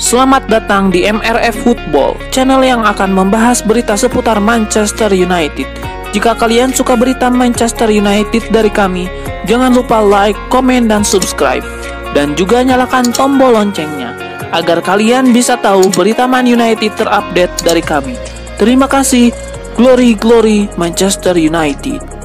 Selamat datang di MRF Football, channel yang akan membahas berita seputar Manchester United. Jika kalian suka berita Manchester United dari kami, jangan lupa like, komen, dan subscribe. Dan juga nyalakan tombol loncengnya, agar kalian bisa tahu berita Man United terupdate dari kami. Terima kasih, Glory Glory Manchester United.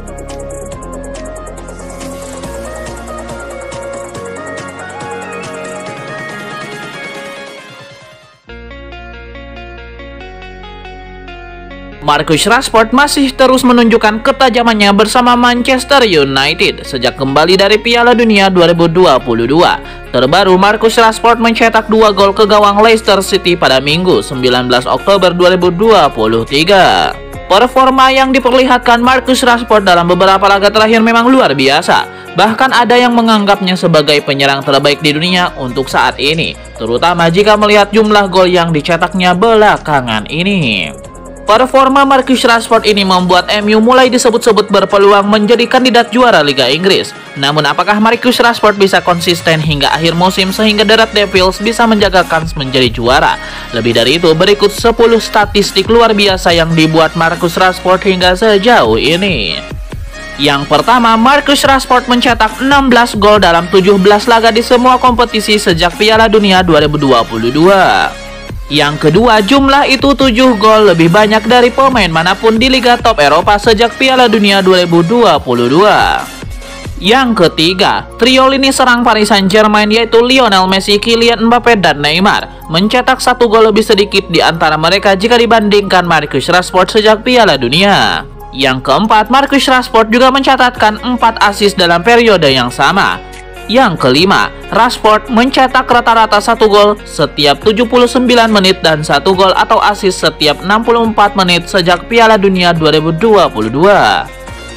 Marcus Rashford masih terus menunjukkan ketajamannya bersama Manchester United sejak kembali dari Piala Dunia 2022. Terbaru, Marcus Rashford mencetak 2 gol ke gawang Leicester City pada Minggu 19 Oktober 2023. Performa yang diperlihatkan Marcus Rashford dalam beberapa laga terakhir memang luar biasa. Bahkan ada yang menganggapnya sebagai penyerang terbaik di dunia untuk saat ini, terutama jika melihat jumlah gol yang dicetaknya belakangan ini. Performa Marcus Rashford ini membuat MU mulai disebut-sebut berpeluang menjadi kandidat juara Liga Inggris. Namun apakah Marcus Rashford bisa konsisten hingga akhir musim sehingga The Red Devils bisa menjaga kans menjadi juara? Lebih dari itu, berikut 10 statistik luar biasa yang dibuat Marcus Rashford hingga sejauh ini. Yang pertama, Marcus Rashford mencetak 16 gol dalam 17 laga di semua kompetisi sejak Piala Dunia 2022. Yang kedua, jumlah itu 7 gol lebih banyak dari pemain manapun di Liga Top Eropa sejak Piala Dunia 2022. Yang ketiga, trio lini serang Paris Saint-Germain yaitu Lionel Messi, Kylian Mbappe, dan Neymar mencetak 1 gol lebih sedikit di antara mereka jika dibandingkan Marcus Rashford sejak Piala Dunia. Yang keempat, Marcus Rashford juga mencatatkan 4 assist dalam periode yang sama. Yang kelima, Rashford mencetak rata-rata 1 gol setiap 79 menit dan 1 gol atau assist setiap 64 menit sejak Piala Dunia 2022.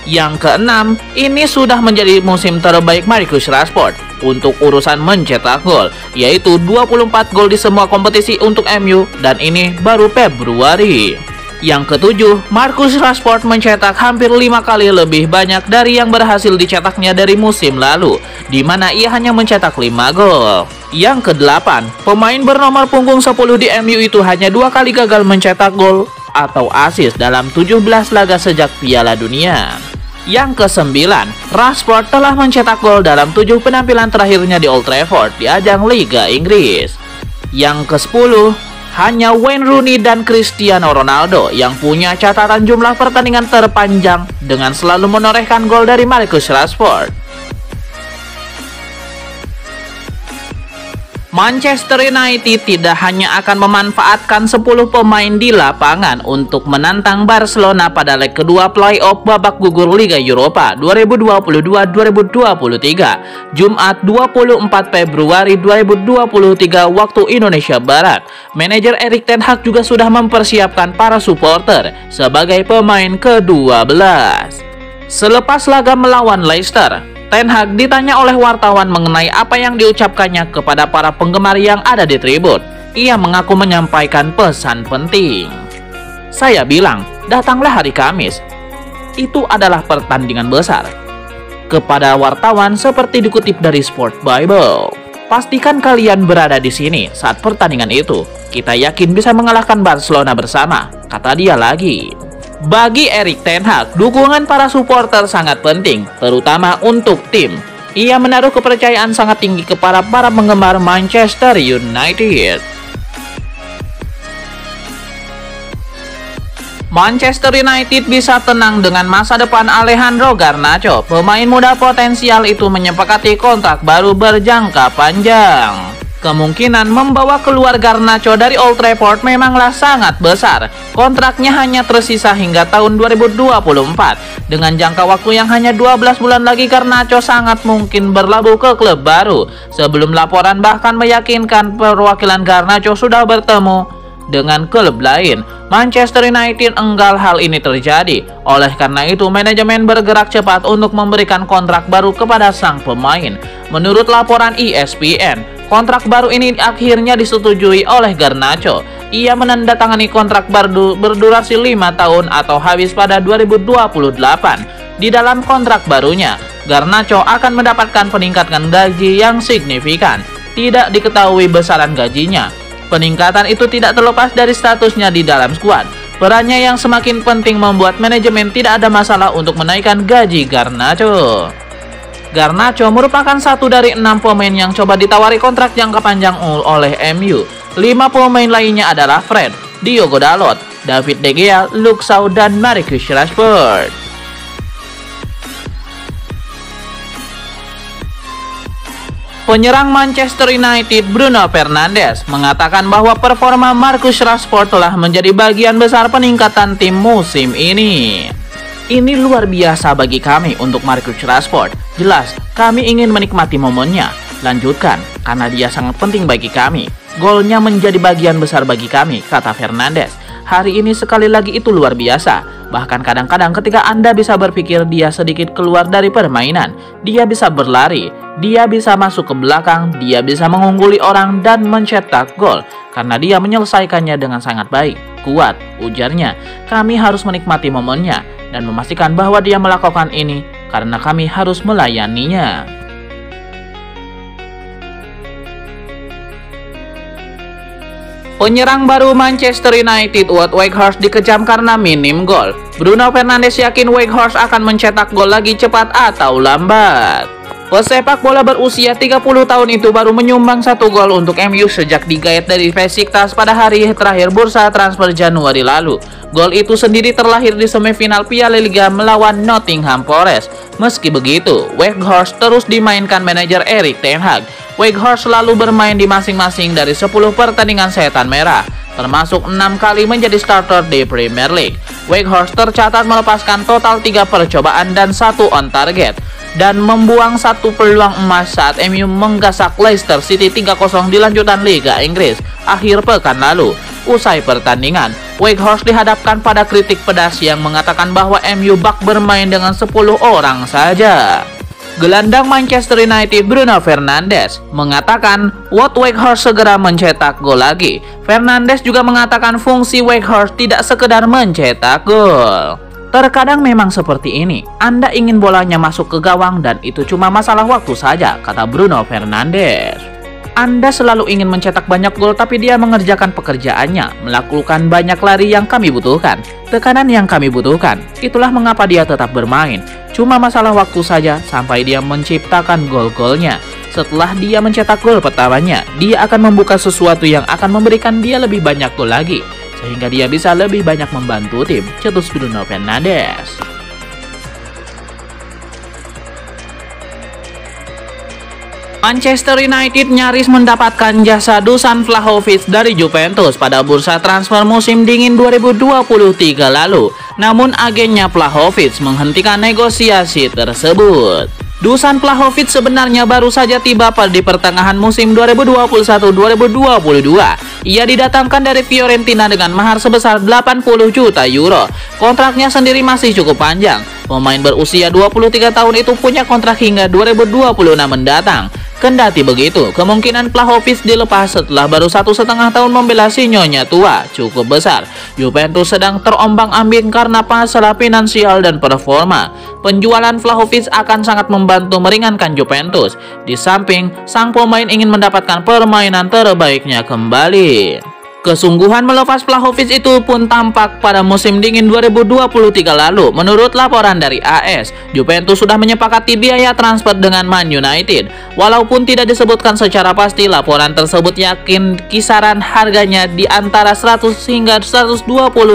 Yang keenam, ini sudah menjadi musim terbaik Marcus Rashford untuk urusan mencetak gol, yaitu 24 gol di semua kompetisi untuk MU, dan ini baru Februari. Yang ketujuh, Marcus Rashford mencetak hampir 5 kali lebih banyak dari yang berhasil dicetaknya dari musim lalu, di mana ia hanya mencetak 5 gol. Yang kedelapan, pemain bernomor punggung 10 di MU itu hanya 2 kali gagal mencetak gol atau assist dalam 17 laga sejak Piala Dunia. Yang kesembilan, Rashford telah mencetak gol dalam 7 penampilan terakhirnya di Old Trafford di ajang Liga Inggris. Yang ke-10, hanya Wayne Rooney dan Cristiano Ronaldo yang punya catatan jumlah pertandingan terpanjang dengan selalu menorehkan gol dari Marcus Rashford. Manchester United tidak hanya akan memanfaatkan 10 pemain di lapangan untuk menantang Barcelona pada leg kedua playoff babak gugur Liga Eropa 2022-2023, Jumat 24 Februari 2023 waktu Indonesia Barat. Manajer Erik ten Hag juga sudah mempersiapkan para supporter sebagai pemain ke-12. Selepas laga melawan Leicester, Ten Hag ditanya oleh wartawan mengenai apa yang diucapkannya kepada para penggemar yang ada di tribun. Ia mengaku menyampaikan pesan penting. "Saya bilang, datanglah hari Kamis. Itu adalah pertandingan besar." Kepada wartawan seperti dikutip dari Sport Bible, "Pastikan kalian berada di sini saat pertandingan itu. Kita yakin bisa mengalahkan Barcelona bersama," kata dia lagi. Bagi Erik ten Hag, dukungan para supporter sangat penting, terutama untuk tim. Ia menaruh kepercayaan sangat tinggi kepada para penggemar Manchester United. Manchester United bisa tenang dengan masa depan Alejandro Garnacho. Pemain muda potensial itu menyepakati kontrak baru berjangka panjang. Kemungkinan membawa keluar Garnacho dari Old Trafford memanglah sangat besar. Kontraknya hanya tersisa hingga tahun 2024. Dengan jangka waktu yang hanya 12 bulan lagi, Garnacho sangat mungkin berlabuh ke klub baru. Sebelum laporan bahkan meyakinkan perwakilan Garnacho sudah bertemu dengan klub lain, Manchester United enggal hal ini terjadi. Oleh karena itu, manajemen bergerak cepat untuk memberikan kontrak baru kepada sang pemain. Menurut laporan ESPN, kontrak baru ini akhirnya disetujui oleh Garnacho. Ia menandatangani kontrak baru berdurasi 5 tahun atau habis pada 2028. Di dalam kontrak barunya, Garnacho akan mendapatkan peningkatan gaji yang signifikan. Tidak diketahui besaran gajinya. Peningkatan itu tidak terlepas dari statusnya di dalam skuad. Perannya yang semakin penting membuat manajemen tidak ada masalah untuk menaikkan gaji Garnacho. Garnacho merupakan satu dari 6 pemain yang coba ditawari kontrak jangka panjang oleh MU. 5 pemain lainnya adalah Fred, Diogo Dalot, David De Gea, Luke Shaw, dan Marcus Rashford. Penyerang Manchester United Bruno Fernandes mengatakan bahwa performa Marcus Rashford telah menjadi bagian besar peningkatan tim musim ini. Ini luar biasa bagi kami untuk Marcus Rashford. Jelas, kami ingin menikmati momennya. Lanjutkan, karena dia sangat penting bagi kami. Golnya menjadi bagian besar bagi kami, kata Fernandes. Hari ini sekali lagi itu luar biasa. Bahkan kadang-kadang ketika Anda bisa berpikir dia sedikit keluar dari permainan, dia bisa berlari, dia bisa masuk ke belakang, dia bisa mengungguli orang dan mencetak gol. Karena dia menyelesaikannya dengan sangat baik, kuat, ujarnya. Kami harus menikmati momennya dan memastikan bahwa dia melakukan ini karena kami harus melayaninya. Penyerang baru Manchester United Wout Weghorst dikejam karena minim gol. Bruno Fernandes yakin Weghorst akan mencetak gol lagi cepat atau lambat. Pesepak bola berusia 30 tahun itu baru menyumbang 1 gol untuk MU sejak digait dari Besiktas pada hari terakhir bursa transfer Januari lalu. Gol itu sendiri terlahir di semifinal Piala Liga melawan Nottingham Forest. Meski begitu, Weghorst terus dimainkan manajer Erik ten Hag. Weghorst selalu bermain di masing-masing dari 10 pertandingan setan merah, termasuk 6 kali menjadi starter di Premier League. Weghorst tercatat melepaskan total 3 percobaan dan 1 on target, dan membuang 1 peluang emas saat MU menggasak Leicester City 3-0 di lanjutan Liga Inggris akhir pekan lalu. Usai pertandingan, Weghorst dihadapkan pada kritik pedas yang mengatakan bahwa MU bak bermain dengan 10 orang saja. Gelandang Manchester United Bruno Fernandes mengatakan Wout Weghorst segera mencetak gol lagi. Fernandes juga mengatakan fungsi Weghorst tidak sekedar mencetak gol. Terkadang memang seperti ini, Anda ingin bolanya masuk ke gawang dan itu cuma masalah waktu saja, kata Bruno Fernandes. Anda selalu ingin mencetak banyak gol tapi dia mengerjakan pekerjaannya, melakukan banyak lari yang kami butuhkan, tekanan yang kami butuhkan. Itulah mengapa dia tetap bermain. Cuma masalah waktu saja sampai dia menciptakan gol-golnya. Setelah dia mencetak gol pertamanya, dia akan membuka sesuatu yang akan memberikan dia lebih banyak gol lagi, sehingga dia bisa lebih banyak membantu tim, cetus Bruno Fernandes. Manchester United nyaris mendapatkan jasa Dusan Vlahovic dari Juventus pada bursa transfer musim dingin 2023 lalu. Namun agennya Vlahovic menghentikan negosiasi tersebut. Dusan Vlahovic sebenarnya baru saja tiba di pertengahan musim 2021-2022. Ia didatangkan dari Fiorentina dengan mahar sebesar 80 juta euro. Kontraknya sendiri masih cukup panjang. Pemain berusia 23 tahun itu punya kontrak hingga 2026 mendatang. Kendati begitu, kemungkinan Vlahovic dilepas setelah baru 1,5 tahun membela si nyonya tua cukup besar. Juventus sedang terombang-ambing karena masalah finansial dan performa. Penjualan Vlahovic akan sangat membantu meringankan Juventus. Di samping, sang pemain ingin mendapatkan permainan terbaiknya kembali. Kesungguhan melepas Vlahovic itu pun tampak pada musim dingin 2023 lalu. Menurut laporan dari AS, Juventus sudah menyepakati biaya transfer dengan Man United. Walaupun tidak disebutkan secara pasti, laporan tersebut yakin kisaran harganya di antara 100 hingga 120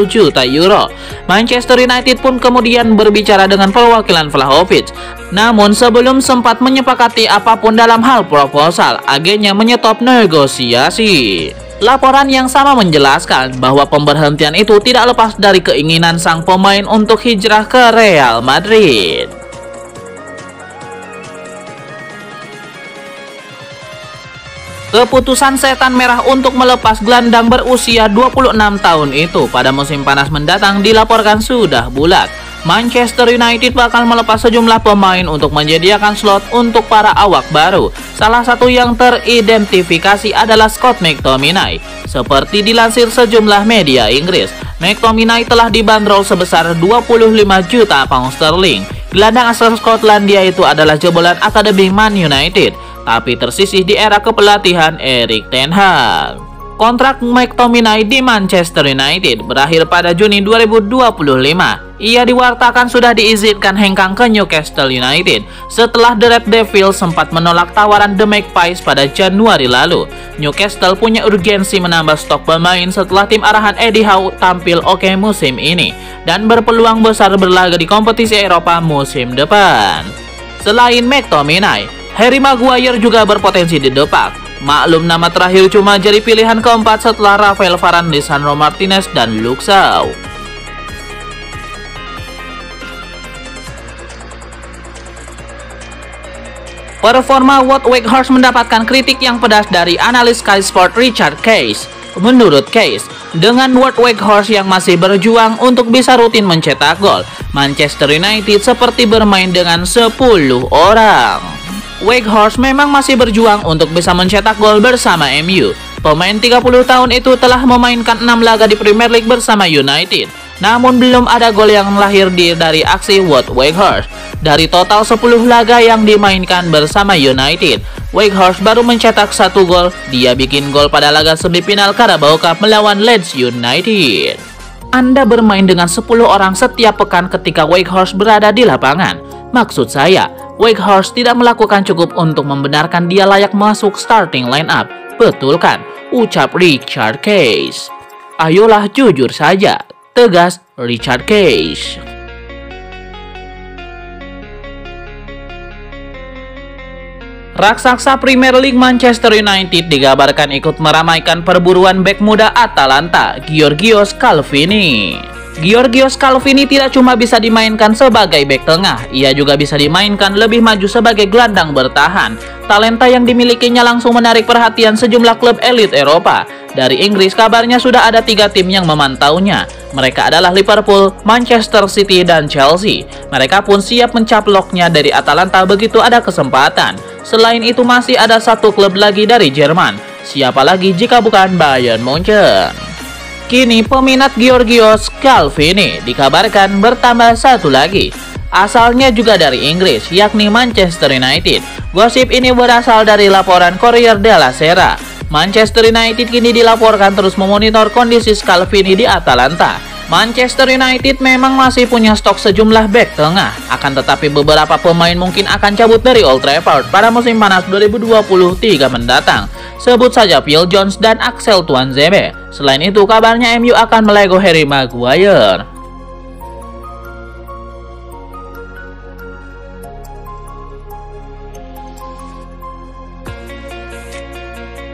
juta euro. Manchester United pun kemudian berbicara dengan perwakilan Vlahovic. Namun sebelum sempat menyepakati apapun dalam hal proposal, agennya menyetop negosiasi. Laporan yang sama menjelaskan bahwa pemberhentian itu tidak lepas dari keinginan sang pemain untuk hijrah ke Real Madrid. Keputusan setan merah untuk melepas gelandang berusia 26 tahun itu pada musim panas mendatang dilaporkan sudah bulat. Manchester United bakal melepas sejumlah pemain untuk menyediakan slot untuk para awak baru. Salah satu yang teridentifikasi adalah Scott McTominay. Seperti dilansir sejumlah media Inggris, McTominay telah dibanderol sebesar 25 juta pound sterling. Gelandang asal Skotlandia itu adalah jebolan akademi Man United, tapi tersisih di era kepelatihan Erik ten Hag. Kontrak McTominay di Manchester United berakhir pada Juni 2025. Ia diwartakan sudah diizinkan hengkang ke Newcastle United setelah The Red Devils sempat menolak tawaran The Magpies pada Januari lalu. Newcastle punya urgensi menambah stok pemain setelah tim arahan Eddie Howe tampil oke musim ini dan berpeluang besar berlaga di kompetisi Eropa musim depan. Selain McTominay, Harry Maguire juga berpotensi didepak. Maklum nama terakhir cuma jadi pilihan keempat setelah Rafael Varane, Lisandro Martinez, dan Luke Shaw. Performa Wout Weghorst mendapatkan kritik yang pedas dari analis Sky Sport Richard Keys. Menurut Keys, dengan Wout Weghorst yang masih berjuang untuk bisa rutin mencetak gol, Manchester United seperti bermain dengan 10 orang. Weghorst memang masih berjuang untuk bisa mencetak gol bersama MU. Pemain 30 tahun itu telah memainkan 6 laga di Premier League bersama United. Namun belum ada gol yang lahir dari aksi Wout Weghorst. Dari total 10 laga yang dimainkan bersama United, Weghorst baru mencetak 1 gol. Dia bikin gol pada laga semifinal Carabao Cup melawan Leeds United. Anda bermain dengan 10 orang setiap pekan ketika Weghorst berada di lapangan. Maksud saya, Weghorst tidak melakukan cukup untuk membenarkan dia layak masuk starting line-up. Betul kan? Ucap Richard Keys. Ayolah jujur saja, tegas Richard Keys. Raksasa Premier League Manchester United dikabarkan ikut meramaikan perburuan bek muda Atalanta, Giorgio Scalvini. Giorgio Scalvini tidak cuma bisa dimainkan sebagai bek tengah, ia juga bisa dimainkan lebih maju sebagai gelandang bertahan. Talenta yang dimilikinya langsung menarik perhatian sejumlah klub elit Eropa. Dari Inggris kabarnya sudah ada 3 tim yang memantaunya. Mereka adalah Liverpool, Manchester City, dan Chelsea. Mereka pun siap mencaploknya dari Atalanta begitu ada kesempatan. Selain itu masih ada 1 klub lagi dari Jerman. Siapa lagi jika bukan Bayern Munchen? Kini peminat Giorgio Scalvini dikabarkan bertambah 1 lagi. Asalnya juga dari Inggris, yakni Manchester United. Gosip ini berasal dari laporan Corriere della Sera. Manchester United kini dilaporkan terus memonitor kondisi Scalvini di Atalanta. Manchester United memang masih punya stok sejumlah bek tengah, akan tetapi beberapa pemain mungkin akan cabut dari Old Trafford pada musim panas 2023 mendatang. Sebut saja Phil Jones dan Axel Tuanzebe. Selain itu, kabarnya MU akan melego Harry Maguire.